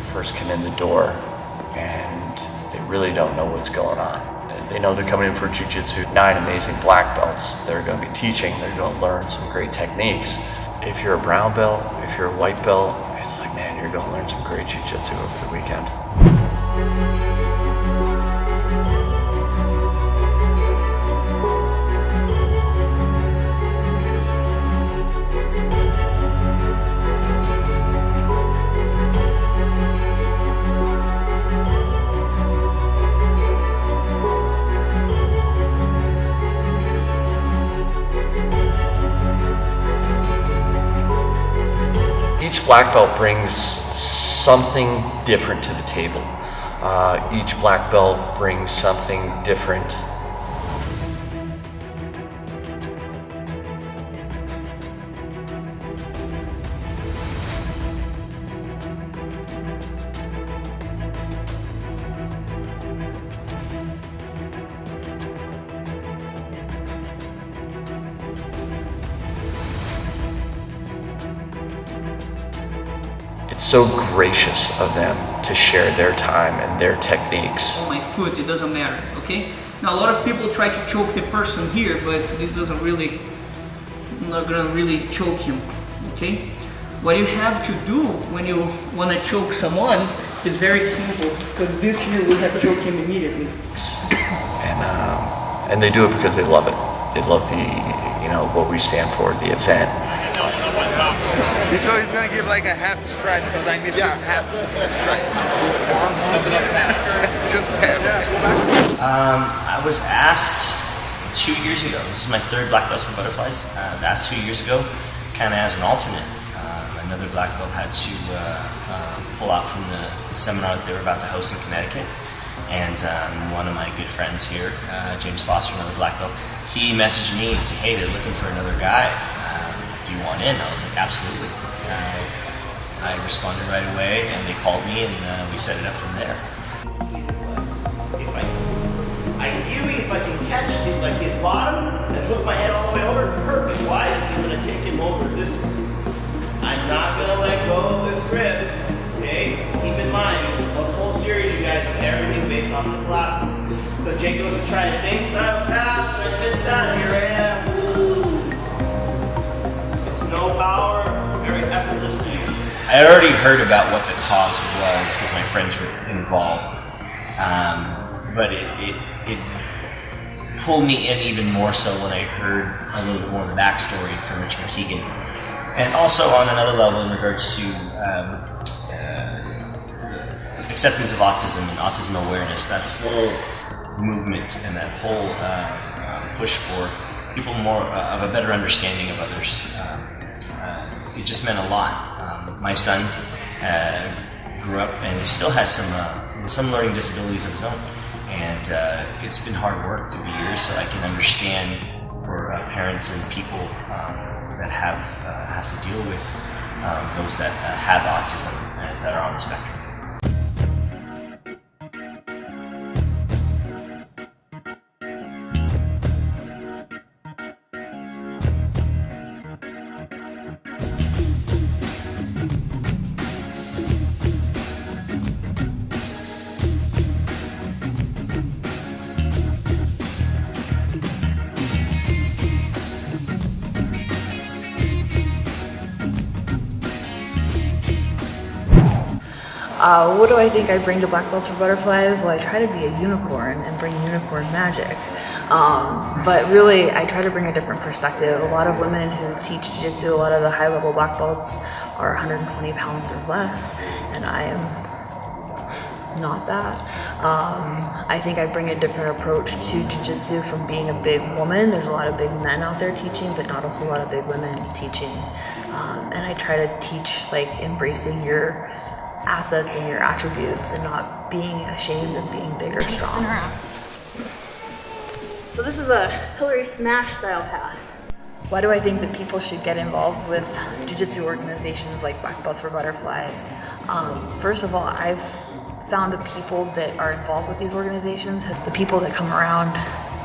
first come in the door and they really don't know what's going on. They know they're coming in for jiu-jitsu, 9 amazing black belts. They're going to be teaching, they're going to learn some great techniques. If you're a brown belt, if you're a white belt, it's like, man, you're going to learn some great jiu-jitsu over the weekend. Each black belt brings something different to the table. Each black belt brings something different. It's so gracious of them to share their time and their techniques. My foot, it doesn't matter, okay? Now a lot of people try to choke the person here, but this doesn't really, not gonna really choke him, okay? What you have to do when you wanna choke someone is very simple, because this here will have to choke him immediately. And they do it because they love it. They love the, what we stand for, the event. He thought he's gonna give like a half strike because I missed just half strike. Just half. I was asked 2 years ago. This is my 3rd black belt for butterflies. I was asked 2 years ago, kind of as an alternate. Another black belt had to pull out from the seminar that they were about to host in Connecticut. And one of my good friends here, James Foster, another black belt, he messaged me and said, hey, they're looking for another guy. Do you want in? I was like, absolutely. I responded right away and they called me and we set it up from there. Ideally, if I can catch him like his bottom and hook my head all the way over, perfect. Why? Because I'm going to take him over this way. I'm not going to let go of this grip. Okay? Keep in mind, this whole series, you guys, is everything based off this last one. So Jake goes to try the same style pass, and I missed that, and here I am. No power, very effortlessly. I already heard about what the cause was because my friends were involved, but it pulled me in even more so when I heard a little bit more of the backstory from Rich McKeegan, and also on another level in regards to acceptance of autism and autism awareness. That whole movement and that whole push for people more of a better understanding of others. It just meant a lot. My son grew up and he still has some learning disabilities of his own, and it's been hard work through the years. So I can understand for parents and people that have to deal with those that have autism and that are on the spectrum. What do I think I bring to Black Belts for Butterflies? Well, I try to be a unicorn and bring unicorn magic. But really, I try to bring a different perspective. A lot of women who teach jiu-jitsu, a lot of the high-level black belts are 120 pounds or less, and I am not that. I think I bring a different approach to jiu-jitsu from being a big woman. There's a lot of big men out there teaching, but not a whole lot of big women teaching. And I try to teach like embracing your assets and your attributes and not being ashamed of being big or strong. So this is a Hillary Smash style pass. Why do I think that people should get involved with jiu-jitsu organizations like Black Belts for Butterflies? First of all, I've found the people that are involved with these organizations, the people that come around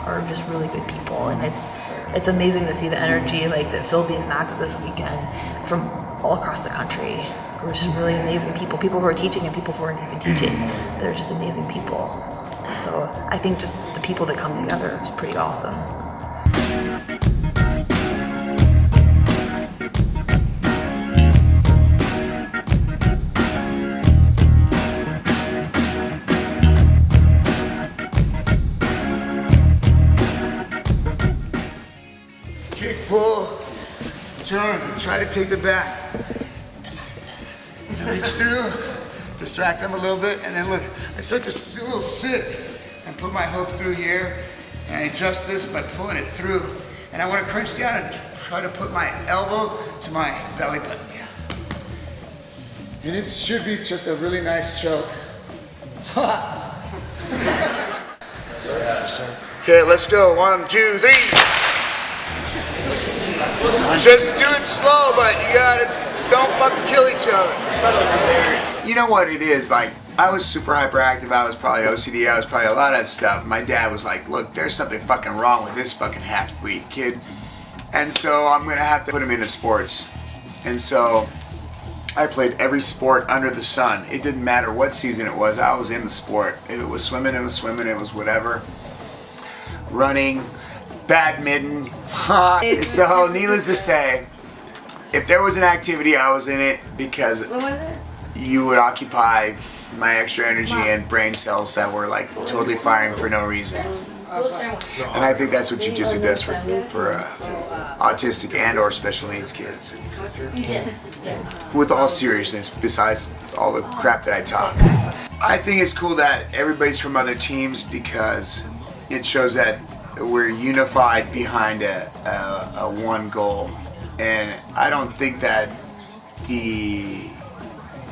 are just really good people, and it's amazing to see the energy like that filled these mats this weekend from all across the country. who are just really amazing people. People who are teaching and people who aren't even teaching. They're just amazing people. So I think just the people that come together is pretty awesome. Kick, pull, turn, try to take the back. Reach through, distract them a little bit, and then look, I start to little sit and put my hook through here, and I adjust this by pulling it through. And I want to crunch down and try to put my elbow to my belly button. Yeah. And it should be just a really nice choke. Okay, let's go. 1, 2, 3. Just do it slow, but you gotta, don't fucking kill each other. You know what it is, like, I was super hyperactive, I was probably OCD, I was probably a lot of that stuff. My dad was like, look, there's something fucking wrong with this fucking half-breed kid. And so I'm gonna have to put him into sports. And so I played every sport under the sun. It didn't matter what season it was, I was in the sport. If it was swimming, it was swimming, it was whatever. Running, badminton. So needless to say, if there was an activity, I was in it because you would occupy my extra energy and brain cells that were like totally firing for no reason. And I think that's what jiu-jitsu does for autistic and or special needs kids. With all seriousness, besides all the crap that I talk. I think it's cool that everybody's from other teams because it shows that we're unified behind a one goal. And I don't think that the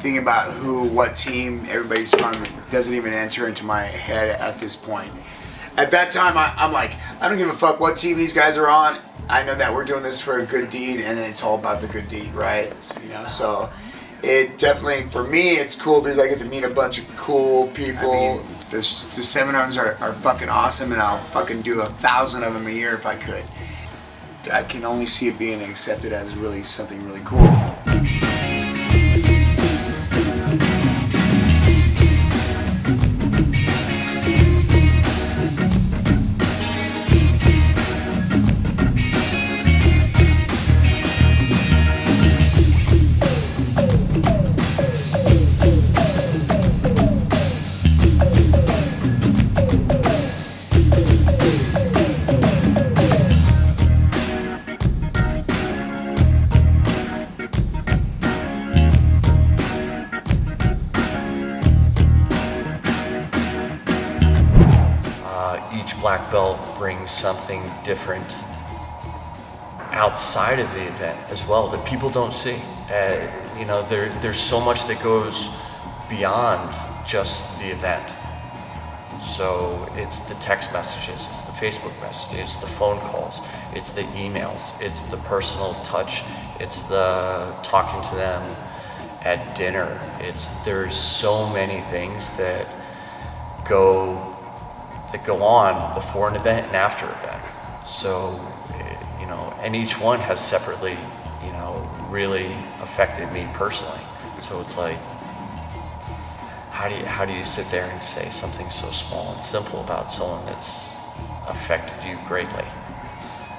thing about what team everybody's from doesn't even enter into my head at this point. At that time, I'm like, I don't give a fuck what team these guys are on. I know that we're doing this for a good deed, and it's all about the good deed, right? So it definitely, for me, it's cool because I get to meet a bunch of cool people. I mean, the seminars are fucking awesome, and I'll fucking do 1,000 of them a year if I could. I can only see it being accepted as really something really cool. Each black belt brings something different outside of the event as well that people don't see. There's so much that goes beyond just the event. So it's the text messages, it's the Facebook messages, it's the phone calls, it's the emails, it's the personal touch, it's the talking to them at dinner. There's so many things that go on before an event and after an event. So, and each one has separately, really affected me personally. So it's like, how do you sit there and say something so small and simple about someone that's affected you greatly?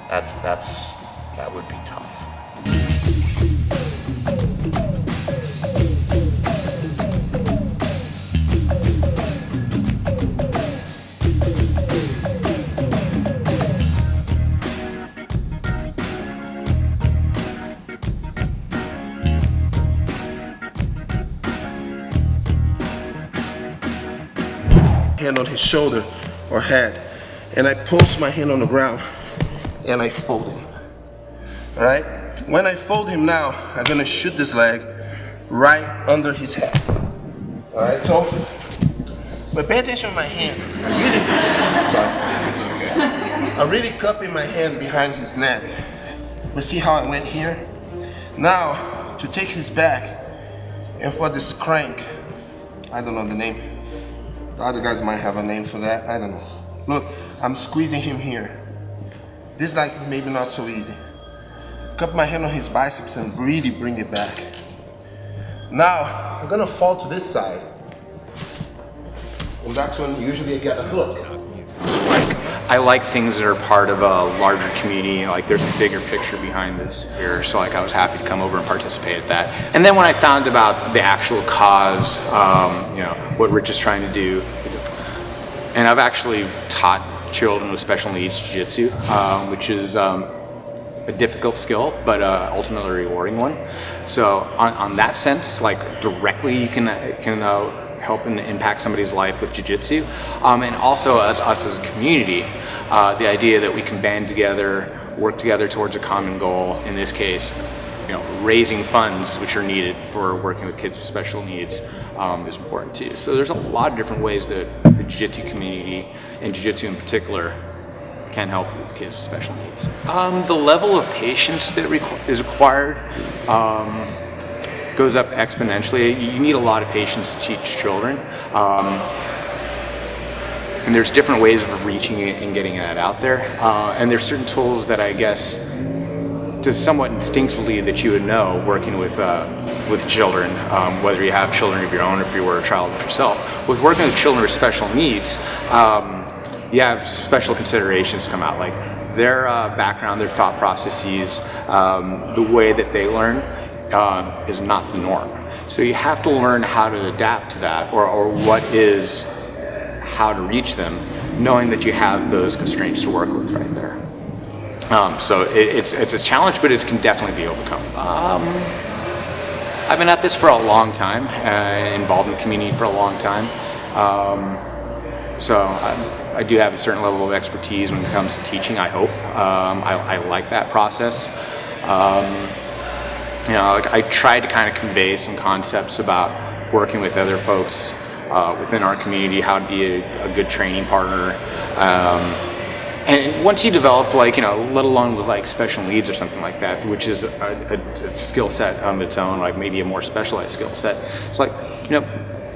That would be tough. Hand on his shoulder or head, and I post my hand on the ground and I fold him. All right? When I fold him now, I'm gonna shoot this leg right under his head. All right, so, but pay attention to my hand. I'm really cupping my hand behind his neck. But see how I went here? Now, to take his back and for this crank, I don't know the name. The other guys might have a name for that, I don't know. Look, I'm squeezing him here. This is like maybe not so easy. Cup my hand on his biceps and really bring it back. Now, I'm gonna fall to this side. And that's when usually I get a hook. I like things that are part of a larger community. Like there's a bigger picture behind this here, so like I was happy to come over and participate at that. And then when I found about the actual cause, you know, what Rich is trying to do, and I've actually taught children with special needs jiu-jitsu, which is a difficult skill, but ultimately a rewarding one. So on that sense, like directly you can help and impact somebody's life with jiu-jitsu. And also as us as a community, the idea that we can band together, work together towards a common goal, in this case, you know, raising funds which are needed for working with kids with special needs is important too. So there's a lot of different ways that the jiu-jitsu community, and jiu-jitsu in particular, can help with kids with special needs. The level of patience that is required goes up exponentially. You need a lot of patience to teach children. And there's different ways of reaching it and getting that out there. And there's certain tools that I guess, just somewhat instinctively, that you would know working with children, whether you have children of your own or if you were a child yourself. With working with children with special needs, you have special considerations come out, like their background, their thought processes, the way that they learn is not the norm. So you have to learn how to adapt to that, or what is how to reach them, knowing that you have those constraints to work with right there. So it's a challenge, but it can definitely be overcome. I've been at this for a long time, involved in the community for a long time. So I do have a certain level of expertise when it comes to teaching, I hope. I like that process. You know, like I tried to kind of convey some concepts about working with other folks within our community, how to be a good training partner. And once you develop, like, you know, let alone with like special needs or something like that, which is a skill set on its own, like maybe a more specialized skill set, it's like, you know,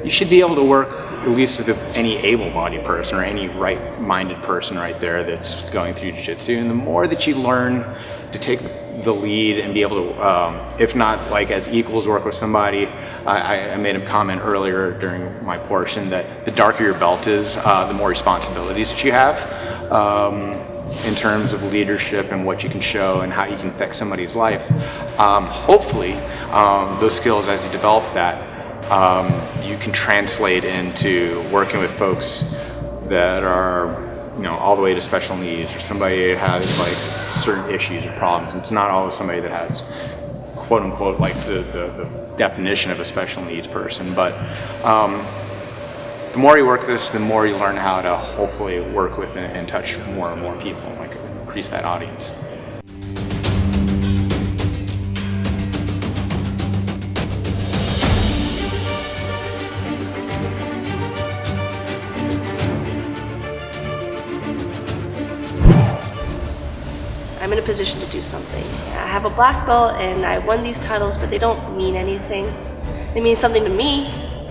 you should be able to work at least with any able-bodied person or any right-minded person right there that's going through jiu-jitsu. And the more that you learn to take the lead and be able to, if not like as equals, work with somebody. I made a comment earlier during my portion that the darker your belt is, the more responsibilities that you have in terms of leadership and what you can show and how you can affect somebody's life. Hopefully, those skills, as you develop that, you can translate into working with folks that are, you know, all the way to special needs, or somebody that has like certain issues or problems. It's not always somebody that has, quote unquote, like the definition of a special needs person. But the more you work this, the more you learn how to hopefully work with and touch more and more people, like increase that audience. I'm in a position to do something. I have a black belt and I won these titles, but they don't mean anything. They mean something to me,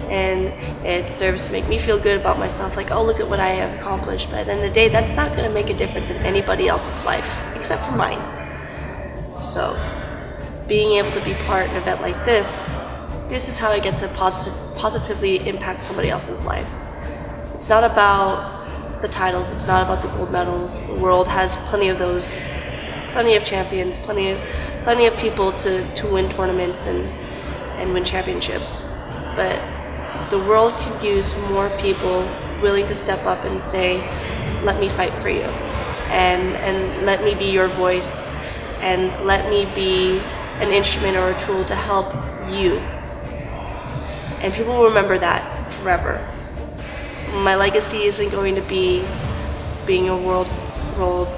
and it serves to make me feel good about myself, like, oh, look at what I have accomplished. But at the end of the day, that's not going to make a difference in anybody else's life, except for mine. So being able to be part of an event like this is how I get to positively impact somebody else's life. It's not about the titles, it's not about the gold medals. The world has plenty of those, plenty of champions, plenty of people to win tournaments and win championships. But the world could use more people willing to step up and say, let me fight for you, and let me be your voice, and let me be an instrument or a tool to help you. And people will remember that forever. My legacy isn't going to be being a world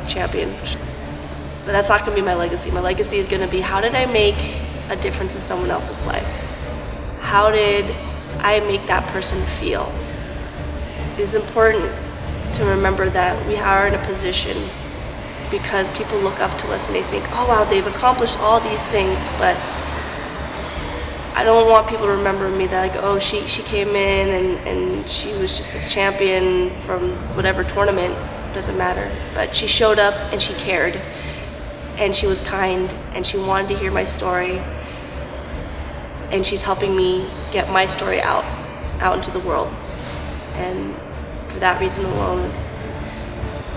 champion. But that's not going to be my legacy. My legacy is going to be, how did I make a difference in someone else's life? How did I make that person feel? It's important to remember that we are in a position because people look up to us and they think, oh wow, they've accomplished all these things, but I don't want people to remember me that, like, oh, she came in and she was just this champion from whatever tournament, doesn't matter. But she showed up and she cared, and she was kind, and she wanted to hear my story. and she's helping me get my story out into the world. And for that reason alone,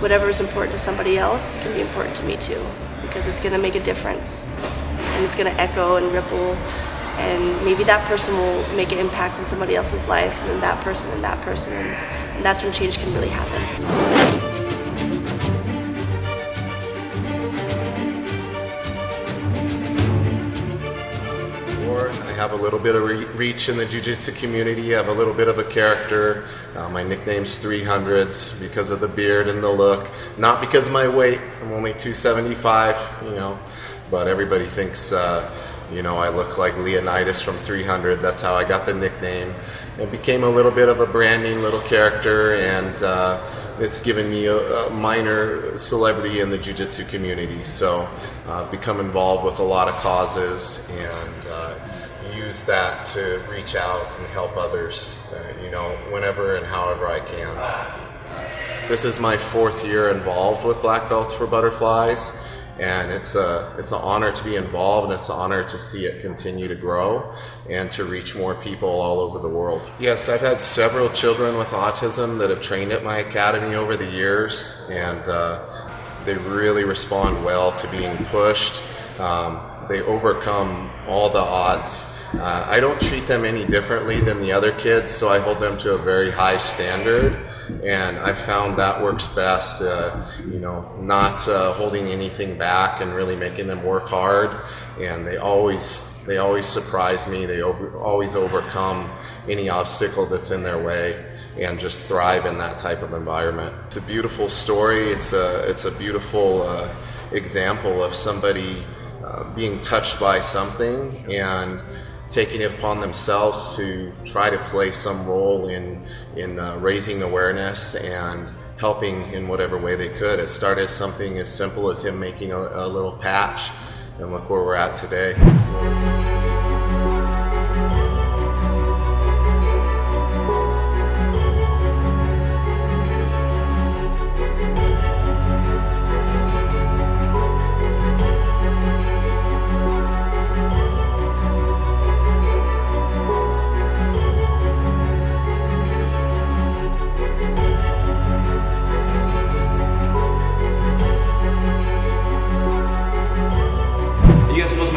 whatever is important to somebody else can be important to me too, because it's going to make a difference, and it's going to echo and ripple, and maybe that person will make an impact in somebody else's life, and then that person, and that's when change can really happen. I have a little bit of reach in the jiu-jitsu community. I have a little bit of a character. My nickname's 300s because of the beard and the look, not because of my weight. I'm only 275, you know, but everybody thinks, you know, I look like Leonidas from 300. That's how I got the nickname. It became a little bit of a branding little character, and it's given me a minor celebrity in the jiu-jitsu community. So I've become involved with a lot of causes, and use that to reach out and help others, you know, whenever and however I can. This is my 4th year involved with Black Belts for Butterflies, and it's an honor to be involved, and it's an honor to see it continue to grow and to reach more people all over the world. Yes, I've had several children with autism that have trained at my academy over the years, and they really respond well to being pushed. They overcome all the odds. I don't treat them any differently than the other kids, so I hold them to a very high standard, and I found that works best, you know, not holding anything back and really making them work hard, and they always surprise me. They always overcome any obstacle that's in their way and just thrive in that type of environment. It's a beautiful story. It's a beautiful example of somebody being touched by something and taking it upon themselves to try to play some role in raising awareness and helping in whatever way they could. It started as something as simple as him making a little patch, and look where we're at today.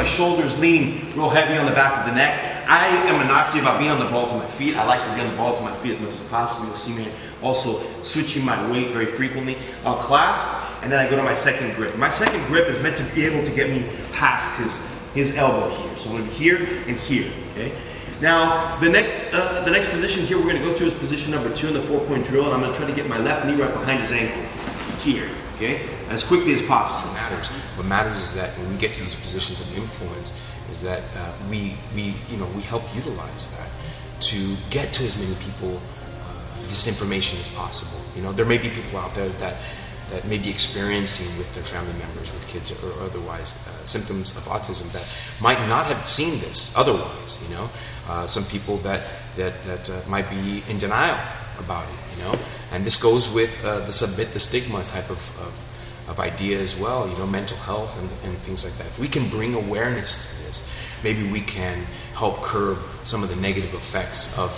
Shoulders leaning real heavy on the back of the neck. I am a Nazi about being on the balls of my feet. I like to be on the balls of my feet as much as possible. You'll see me also switching my weight very frequently. I'll clasp, and then I go to my second grip. My second grip is meant to be able to get me past his elbow here. So I'm going to be here and here. Okay. Now the next position here we're going to go to is position number 2 in the 4-point drill, and I'm going to try to get my left knee right behind his ankle here. Okay, as quickly as possible. What matters is that when we get to these positions of influence, is that we help utilize that to get to as many people this information as possible. You know, there may be people out there that may be experiencing with their family members, with kids or otherwise symptoms of autism that might not have seen this otherwise. You know, some people that might be in denial about it. You know, and this goes with the submit the stigma type of idea as well, you know, mental health and things like that. If we can bring awareness to this, maybe we can help curb some of the negative effects of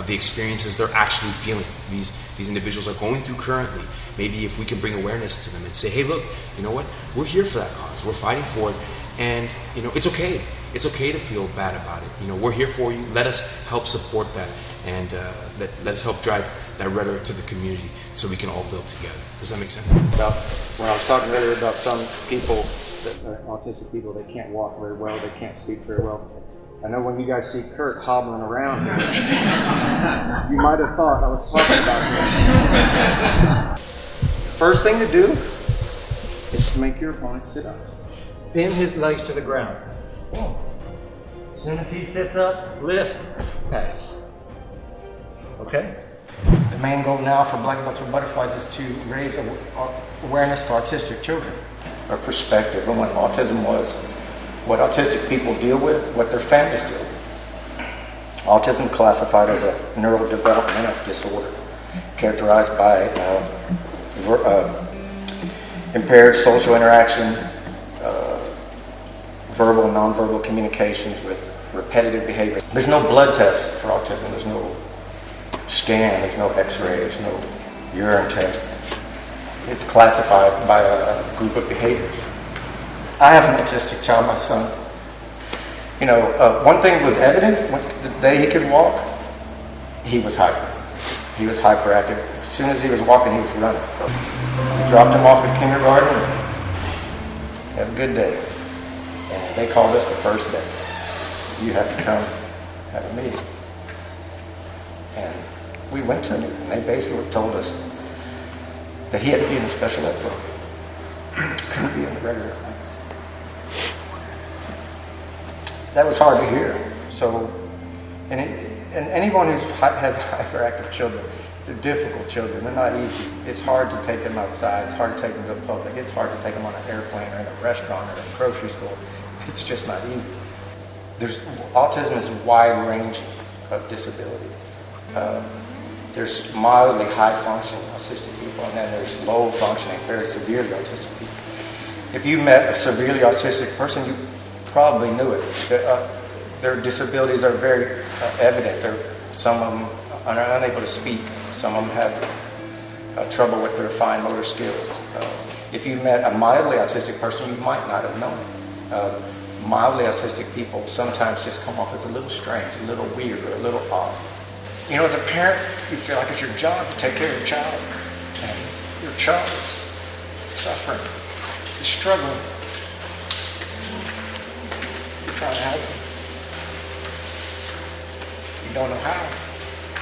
the experiences they're actually feeling. These individuals are going through currently. Maybe if we can bring awareness to them and say, hey, look, you know what? We're here for that cause. We're fighting for it, and you know, it's okay. It's okay to feel bad about it. You know, we're here for you. Let us help support that, and let us help drive that rhetoric to the community so we can all build together. Does that make sense? About when I was talking earlier about some people, autistic people, they can't walk very well, they can't speak very well. I know when you guys see Kurt hobbling around, you might have thought I was talking about him. First thing to do is to make your opponent sit up. Pin his legs to the ground. As soon as he sits up, lift, pass. Okay? The main goal now for Black Belts for Butterflies is to raise awareness to autistic children. Our perspective on what autism was, what autistic people deal with, what their families deal with. Autism classified as a neurodevelopmental disorder characterized by impaired social interaction, verbal and nonverbal communications with repetitive behavior. There's no blood test for autism. There's no scan. There's no x-ray. There's no urine test. It's classified by a group of behaviors. I have an autistic child, my son. You know, one thing was evident the day he could walk, he was hyper. He was hyperactive. As soon as he was walking, he was running. We dropped him off at kindergarten. Have a good day. And they called us the first day. You have to come have a meeting. And we went to them, and they basically told us that he had to be in the special ed program. Couldn't be in the regular class. That was hard to hear. So, and anyone who has hyperactive children, they're difficult children. They're not easy. It's hard to take them outside. It's hard to take them to the public. It's hard to take them on an airplane or in a restaurant or in a grocery store. It's just not easy. Autism is a wide range of disabilities. There's mildly high-functioning autistic people, and then there's low-functioning, very severely autistic people. If you met a severely autistic person, you probably knew it. Their disabilities are very evident. Some of them are unable to speak. Some of them have trouble with their fine motor skills. If you met a mildly autistic person, you might not have known it. Mildly autistic people sometimes just come off as a little strange, a little weird, or a little odd. You know, as a parent, you feel like it's your job to take care of your child. And your child is suffering, is struggling. You're trying to help them. You don't know how.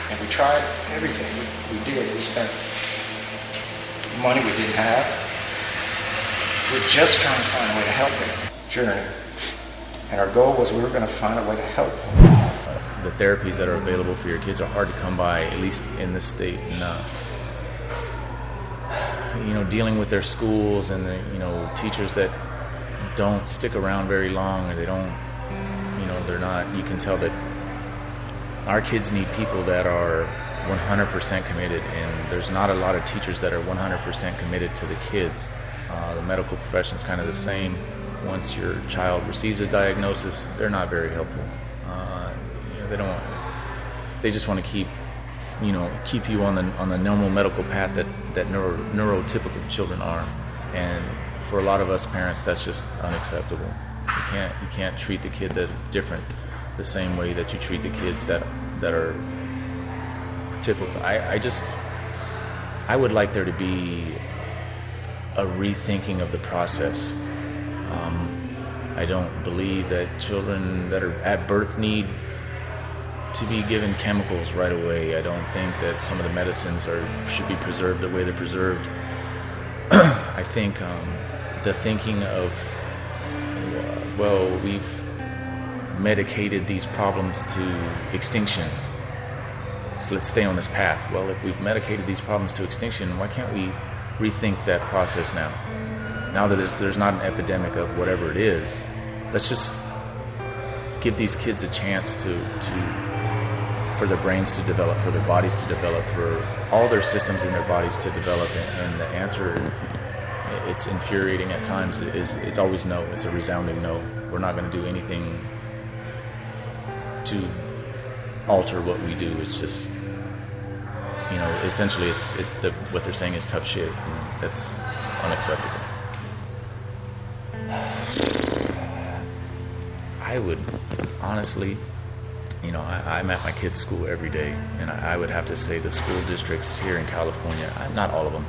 And we tried everything. We did. We spent money we didn't have. We're just trying to find a way to help them. Journey. And our goal was we were going to find a way to help them. The therapies that are available for your kids are hard to come by, at least in this state. And, you know, dealing with their schools and the, you know, teachers that don't stick around very long, or they don't, you know, they're not, you can tell that our kids need people that are 100% committed, and there's not a lot of teachers that are 100% committed to the kids. The medical profession's kind of the same. Once your child receives a diagnosis, they're not very helpful. You know, they just want to keep you on the normal medical path that neurotypical children are. And for a lot of us parents, that's just unacceptable. You can't treat the kid that different the same way that you treat the kids that are typical. I would like there to be a rethinking of the process. I don't believe that children that are at birth need to be given chemicals right away. I don't think that some of the medicines should be preserved the way they're preserved. I think the thinking of, well, we've medicated these problems to extinction. So let's stay on this path. Well, if we've medicated these problems to extinction, why can't we rethink that process now? Now that there's not an epidemic of whatever it is, let's just give these kids a chance for their brains to develop, for their bodies to develop, for all their systems in their bodies to develop. And the answer, it's infuriating at times, it's always no. It's a resounding no. We're not going to do anything to alter what we do. It's just, you know, essentially what they're saying is tough shit, and that's unacceptable. I would honestly, you know, I'm at my kids' school every day, and I would have to say the school districts here in California, not all of them,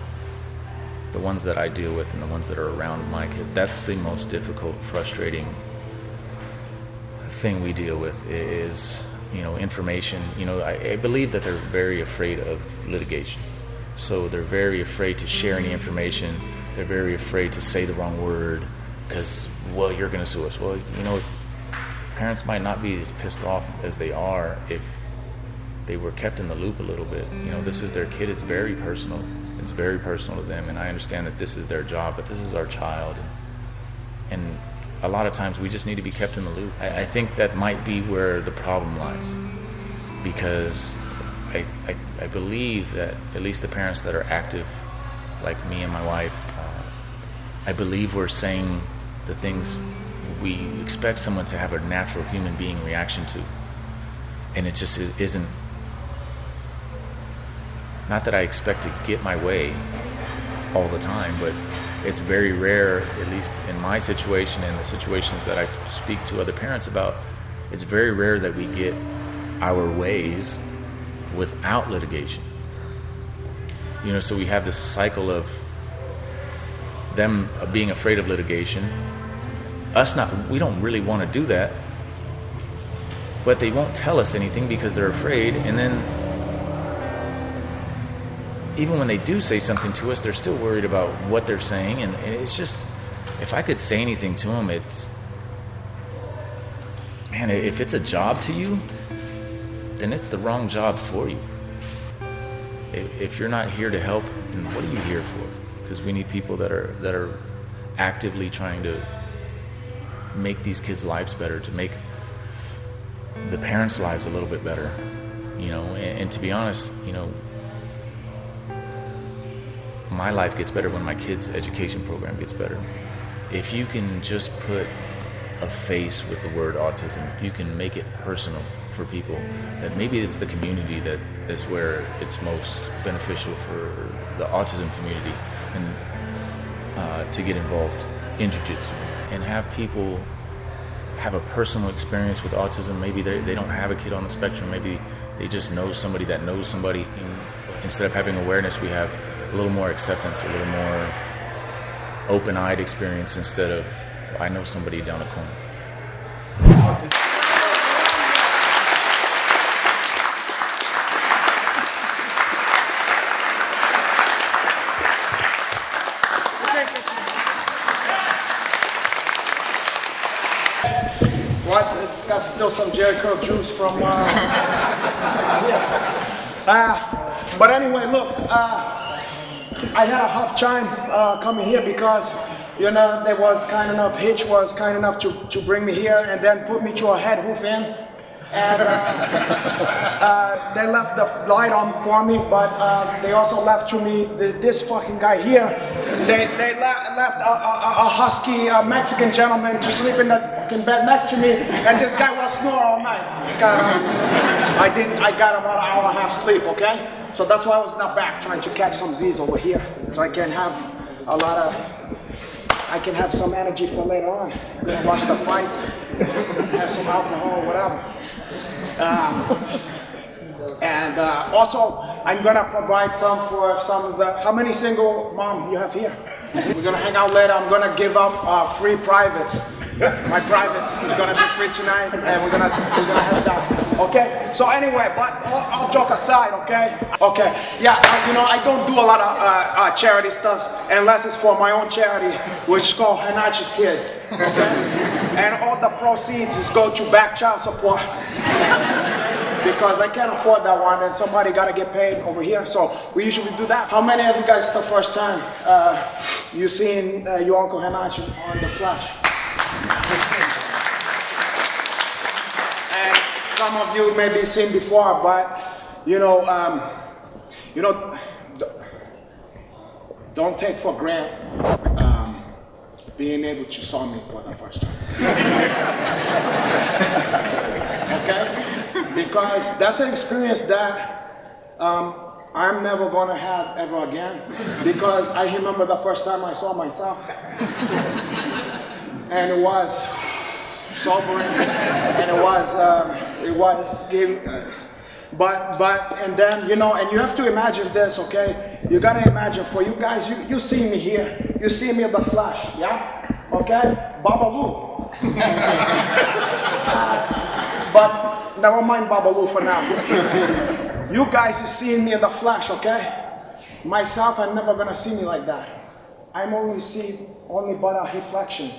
the ones that I deal with and the ones that are around my kid, that's the most difficult, frustrating thing we deal with is, you know, information. You know, I believe that they're very afraid of litigation. So they're very afraid to share any information. They're very afraid to say the wrong word because, well, you're going to sue us. Well, you know, parents might not be as pissed off as they are if they were kept in the loop a little bit. You know, this is their kid. It's very personal. It's very personal to them, and I understand that this is their job, but this is our child. And a lot of times we just need to be kept in the loop. I think that might be where the problem lies, because I believe that at least the parents that are active, like me and my wife, I believe we're saying the things we expect someone to have a natural human being reaction to, and it just isn't. Not that I expect to get my way all the time, but it's very rare, at least in my situation and the situations that I speak to other parents about, it's very rare that we get our ways without litigation. You know, so we have this cycle of them being afraid of litigation, we don't really want to do that, but they won't tell us anything because they're afraid, and then even when they do say something to us, they're still worried about what they're saying, and it's just, if I could say anything to them, it's, man, if it's a job to you, then it's the wrong job for you. If you're not here to help, then what are you here for? Because we need people that are actively trying to make these kids' lives better, to make the parents' lives a little bit better, you know. And to be honest, you know, my life gets better when my kids' education program gets better. If you can just put a face with the word autism, if you can make it personal for people, that maybe it's the community that is where it's most beneficial for the autism community, and to get involved in jiu-jitsu and have people have a personal experience with autism. Maybe they don't have a kid on the spectrum, maybe they just know somebody that knows somebody. Instead of having awareness, we have a little more acceptance, a little more open-eyed experience instead of, I know somebody down the corner. What? It's got still some Jericho juice from but anyway, look, I had a hard time coming here because, you know, there was kind enough, Hitch was kind enough to bring me here and then put me to a head hoof in. And they left the light on for me, but they also left to me this fucking guy here. They left a husky Mexican gentleman to sleep in the fucking bed next to me, and this guy was snoring all night. I got about an hour and a half sleep, okay? So that's why I was not back trying to catch some Z's over here, so I can have I can have some energy for later on. I'm gonna watch the fights, have some alcohol, whatever. Also, I'm gonna provide some for some of the, how many single mom you have here? We're gonna hang out later. I'm gonna give up free privates. My privates is gonna be free tonight, and we're gonna have that. Okay. So anyway, but all joke aside, okay. Okay. Yeah. You know, I don't do a lot of charity stuff unless it's for my own charity, which is called Henach's Kids. Okay. And all the proceeds go to back child support. Because I can't afford that one, and somebody gotta get paid over here. So we usually do that. How many of you guys, the first time you seen your Uncle Henach on the Flash? And some of you may be seen before, but you know, don't take for granted being able to saw me for the first time. Okay? Because that's an experience that I'm never gonna have ever again. Because I remember the first time I saw myself, and it was sobering, and it was giving. But and then, you know, and you have to imagine this, okay? You gotta imagine, for you guys, you see me here, you see me in the flash, yeah? Okay? Babalu. But never mind Babalu for now. You guys is seeing me in the flash, okay? Myself, I'm never gonna see me like that. I'm only but a reflection.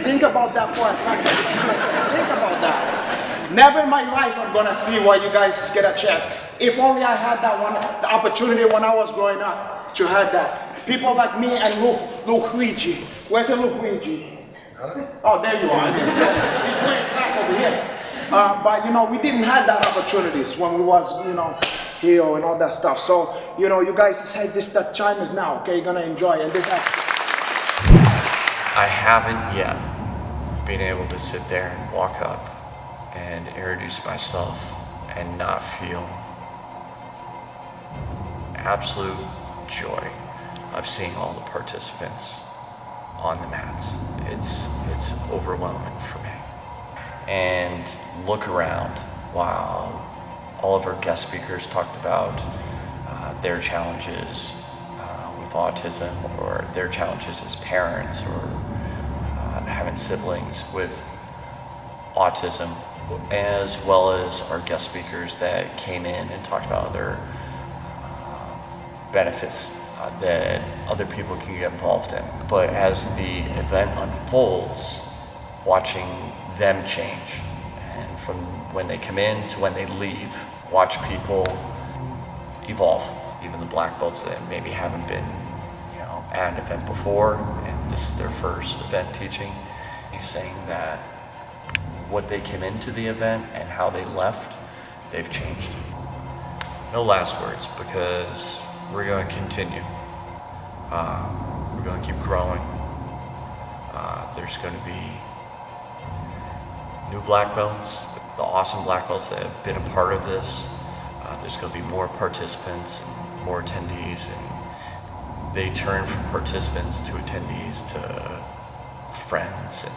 Think about that for a second. Think about that. Never in my life I'm gonna see why you guys get a chance. If only I had that one, the opportunity when I was growing up to have that. People like me and Luigi. Where's the Luigi? Oh, there you are. He's way back over here. But you know, we didn't have that opportunities when we was, you know, here and all that stuff. So, you know, you guys say this, that time is now, okay? You're gonna enjoy it. And this I haven't yet been able to sit there and walk up and introduce myself and not feel absolute joy of seeing all the participants on the mats. It's overwhelming for me. And look around while all of our guest speakers talked about their challenges with autism, or their challenges as parents, or having siblings with autism, as well as our guest speakers that came in and talked about other benefits that other people can get involved in. But as the event unfolds, watching them change, and from when they come in to when they leave, watch people evolve. Even the black belts that maybe haven't been, at an event before, and this is their first event teaching, he's saying that what they came into the event and how they left, they've changed. No last words, because we're going to continue. We're going to keep growing. There's going to be new black belts, the awesome black belts that have been a part of this. There's going to be more participants and more attendees, and they turn from participants to attendees to friends and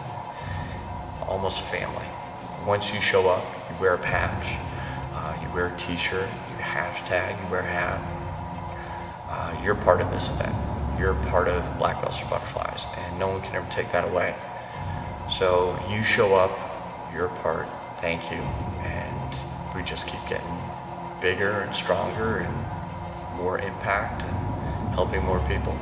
almost family. Once you show up, you wear a patch, you wear a t-shirt, you hashtag, you wear a hat. You're part of this event. You're part of Black Belts for Butterflies, and no one can ever take that away. So you show up, you're a part, thank you, and we just keep getting bigger and stronger and more impact and helping more people.